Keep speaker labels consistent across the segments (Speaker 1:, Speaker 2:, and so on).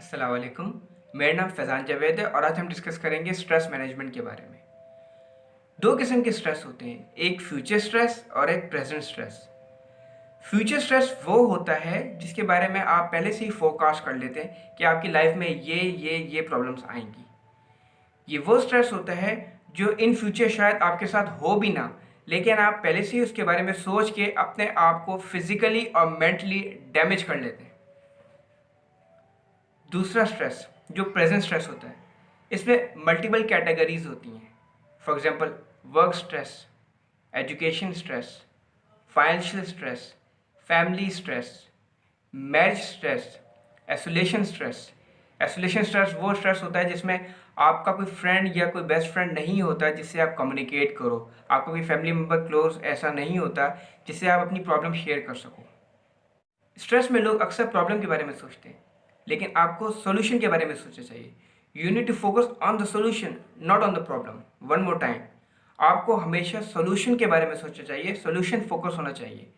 Speaker 1: अस्सलाम वालेकुम। मेरा नाम फैज़ान जावेद है और आज हम डिस्कस करेंगे स्ट्रेस मैनेजमेंट के बारे में। दो किस्म के स्ट्रेस होते हैं, एक फ्यूचर स्ट्रेस और एक प्रेजेंट स्ट्रेस। फ्यूचर स्ट्रेस वो होता है जिसके बारे में आप पहले से ही फोरकास्ट कर लेते हैं कि आपकी लाइफ में ये प्रॉब्लम्स आएंगी। ये वो स्ट्रेस होता है जो इन फ्यूचर शायद आपके साथ हो भी ना, लेकिन आप पहले से ही उसके बारे में सोच के अपने आप को फिजिकली और मेंटली डैमेज कर लेते हैं। दूसरा स्ट्रेस जो प्रेजेंट स्ट्रेस होता है, इसमें मल्टीपल कैटेगरीज होती हैं। For example work stress, education stress, financial stress, family stress, marriage stress, isolation stress. Isolation stress वो स्ट्रेस होता है जिसमें आपका कोई फ्रेंड या कोई बेस्ट फ्रेंड नहीं होता जिससे आप कम्युनिकेट करो, आपका कोई फैमिली मेम्बर क्लोज ऐसा नहीं होता जिससे आप अपनी प्रॉब्लम शेयर कर सको। स्ट्रेस में लोग अक्सर प्रॉब्लम के बारे में सोचते हैं, लेकिन आपको सॉल्यूशन के बारे में सोचना चाहिए। You need to focus on the solution, not on the problem. One more time, आपको हमेशा सॉल्यूशन के बारे में सोचना चाहिए, सॉल्यूशन फोकस होना चाहिए।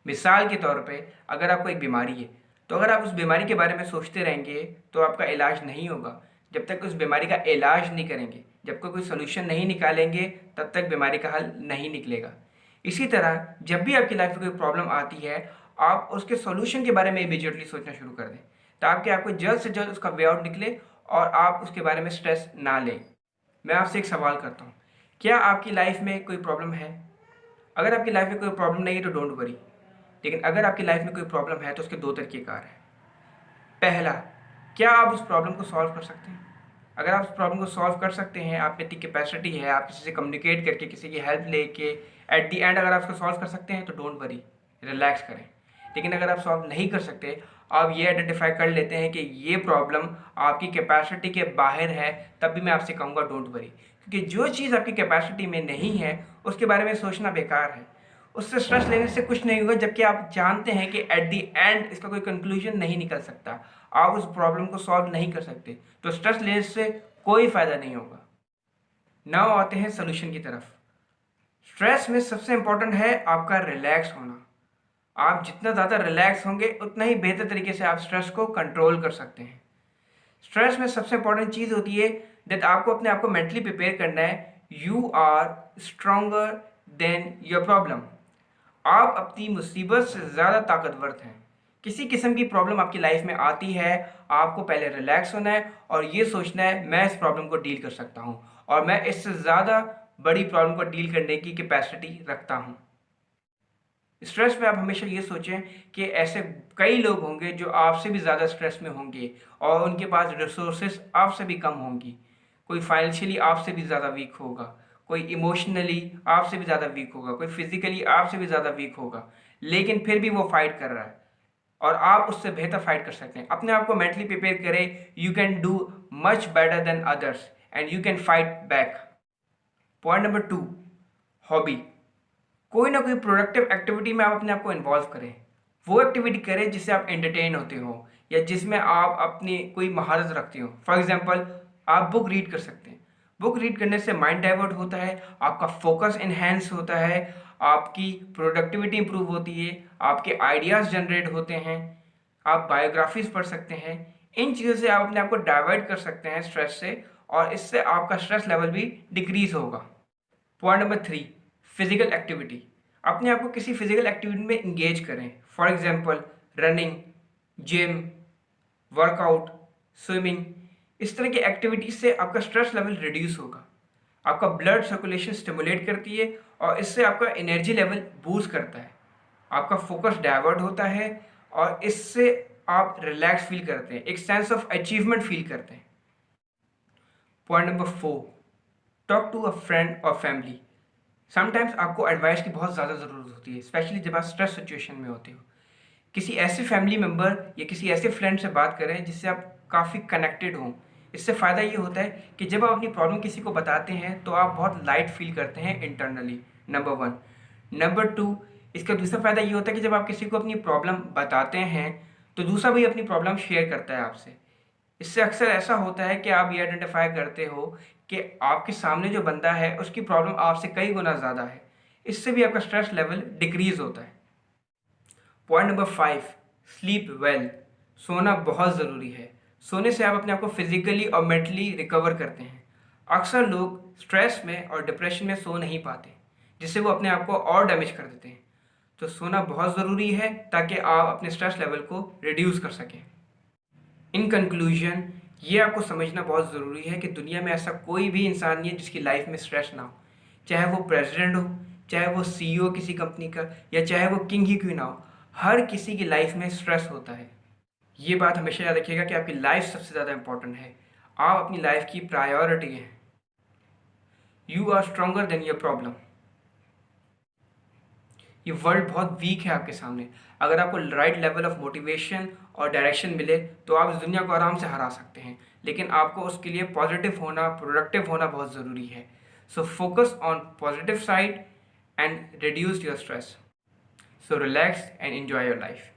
Speaker 1: मिसाल के तौर पे अगर आपको एक बीमारी है, तो अगर आप उस बीमारी के बारे में सोचते रहेंगे तो आपका इलाज नहीं होगा। जब तक उस बीमारी का इलाज नहीं करेंगे, जब तक कोई सोल्यूशन नहीं निकालेंगे, तब तक बीमारी का हल नहीं निकलेगा। इसी तरह जब भी आपकी लाइफ में कोई प्रॉब्लम आती है, आप उसके सॉल्यूशन के बारे में इमीडिएटली सोचना शुरू कर दें, ताकि आपको जल्द से जल्द उसका वे आउट निकले और आप उसके बारे में स्ट्रेस ना लें। मैं आपसे एक सवाल करता हूँ, क्या आपकी लाइफ में कोई प्रॉब्लम है? अगर आपकी लाइफ में कोई प्रॉब्लम नहीं है तो डोंट वरी, लेकिन अगर आपकी लाइफ में कोई प्रॉब्लम है तो उसके दो तरीक़ेकार हैं। पहला, क्या आप उस प्रॉब्लम को सॉल्व कर सकते हैं? अगर आप उस प्रॉब्लम को सॉल्व कर सकते हैं, आप में इतनी कैपेसिटी है, आप किसी से कम्युनिकेट करके, किसी की हेल्प लेके एट द एंड अगर आप उसको सॉल्व कर सकते हैं तो डोंट वरी, रिलैक्स करें। लेकिन अगर आप सॉल्व नहीं कर सकते, आप ये आइडेंटिफाई कर लेते हैं कि ये प्रॉब्लम आपकी कैपेसिटी के बाहर है, तब भी मैं आपसे कहूँगा डोंट वरी, क्योंकि जो चीज़ आपकी कैपेसिटी में नहीं है उसके बारे में सोचना बेकार है। उससे स्ट्रेस लेने से कुछ नहीं होगा, जबकि आप जानते हैं कि एट द एंड इसका कोई कंक्लूजन नहीं निकल सकता, आप उस प्रॉब्लम को सॉल्व नहीं कर सकते, तो स्ट्रेस लेने से कोई फायदा नहीं होगा। नाउ आते हैं सोल्यूशन की तरफ। स्ट्रेस में सबसे इंपॉर्टेंट है आपका रिलैक्स होना। आप जितना ज़्यादा रिलैक्स होंगे उतना ही बेहतर तरीके से आप स्ट्रेस को कंट्रोल कर सकते हैं। स्ट्रेस में सबसे इंपॉर्टेंट चीज़ होती है दैट आपको अपने आप को मेंटली प्रिपेयर करना है। You are stronger than your problem. आप अपनी मुसीबत से ज़्यादा ताकतवर हैं। किसी किस्म की प्रॉब्लम आपकी लाइफ में आती है, आपको पहले रिलैक्स होना है और ये सोचना है मैं इस प्रॉब्लम को डील कर सकता हूँ और मैं इससे ज़्यादा बड़ी प्रॉब्लम को डील करने की कैपेसिटी रखता हूँ। स्ट्रेस में आप हमेशा ये सोचें कि ऐसे कई लोग होंगे जो आपसे भी ज़्यादा स्ट्रेस में होंगे और उनके पास रिसोर्सेस आपसे भी कम होंगी। कोई फाइनेंशियली आपसे भी ज़्यादा वीक होगा, कोई इमोशनली आपसे भी ज़्यादा वीक होगा, कोई फिजिकली आपसे भी ज़्यादा वीक होगा, लेकिन फिर भी वो फाइट कर रहा है और आप उससे बेहतर फाइट कर सकते हैं। अपने आप को मेंटली प्रिपेयर करें, you can do much better than others and you can fight back. Point number 2, hobby. कोई ना कोई प्रोडक्टिव एक्टिविटी में आप अपने आप को इन्वॉल्व करें। वो एक्टिविटी करें जिससे आप एंटरटेन होते हो या जिसमें आप अपनी कोई महारत रखते हो। फॉर एग्जांपल, आप बुक रीड कर सकते हैं। बुक रीड करने से माइंड डाइवर्ट होता है, आपका फोकस इन्हेंस होता है, आपकी प्रोडक्टिविटी इंप्रूव होती है, आपके आइडियाज़ जनरेट होते हैं, आप बायोग्राफीज पढ़ सकते हैं। इन चीज़ों से आप अपने आप को डाइवर्ट कर सकते हैं स्ट्रेस से और इससे आपका स्ट्रेस लेवल भी डिक्रीज होगा। Point number 3, physical activity. अपने आप को किसी फिजिकल एक्टिविटी में इंगेज करें। For example, running, gym, workout, swimming. इस तरह की एक्टिविटीज से आपका स्ट्रेस लेवल रिड्यूस होगा, आपका ब्लड सर्कुलेशन स्टिमुलेट करती है और इससे आपका एनर्जी लेवल बूस्ट करता है, आपका फोकस डाइवर्ट होता है और इससे आप रिलैक्स फील करते हैं, एक सेंस ऑफ अचीवमेंट फील करते हैं। Point number 4, talk to a friend और फैमिली। समटाइम्स आपको एडवाइस की बहुत ज़्यादा ज़रूरत होती है, स्पेशली जब आप स्ट्रेस सिचुएशन में होते हो। किसी ऐसे फैमिली मेम्बर या किसी ऐसे फ्रेंड से बात करें जिससे आप काफ़ी कनेक्टेड हों। इससे फ़ायदा ये होता है कि जब आप अपनी प्रॉब्लम किसी को बताते हैं तो आप बहुत लाइट फील करते हैं इंटरनली, नंबर 1। नंबर 2, इसका दूसरा फ़ायदा ये होता है कि जब आप किसी को अपनी प्रॉब्लम बताते हैं तो दूसरा भी अपनी प्रॉब्लम शेयर करता है आपसे। इससे अक्सर ऐसा होता है कि आप ये आइडेंटिफाई करते हो कि आपके सामने जो बंदा है उसकी प्रॉब्लम आपसे कई गुना ज़्यादा है। इससे भी आपका स्ट्रेस लेवल डिक्रीज होता है। Point number 5, sleep well. सोना बहुत ज़रूरी है। सोने से आप अपने आप को फिजिकली और मेंटली रिकवर करते हैं। अक्सर लोग स्ट्रेस में और डिप्रेशन में सो नहीं पाते, जिससे वो अपने आप को और डैमेज कर देते हैं। तो सोना बहुत ज़रूरी है ताकि आप अपने स्ट्रेस लेवल को रिड्यूस कर सकें। इन कंक्लूजन, ये आपको समझना बहुत ज़रूरी है कि दुनिया में ऐसा कोई भी इंसान नहीं है जिसकी लाइफ में स्ट्रेस ना हो। चाहे वो प्रेसिडेंट हो, चाहे वो सीईओ किसी कंपनी का, या चाहे वो किंग ही क्यों ना हो, हर किसी की लाइफ में स्ट्रेस होता है। ये बात हमेशा याद रखिएगा कि आपकी लाइफ सबसे ज़्यादा इंपॉर्टेंट है। आप अपनी लाइफ की प्रायोरिटी हैं। You are stronger than your problem. ये वर्ल्ड बहुत वीक है आपके सामने। अगर आपको राइट लेवल ऑफ मोटिवेशन और डायरेक्शन मिले तो आप इस दुनिया को आराम से हरा सकते हैं, लेकिन आपको उसके लिए पॉजिटिव होना, प्रोडक्टिव होना बहुत ज़रूरी है। So focus on positive side and reduce your stress. So relax and enjoy your life.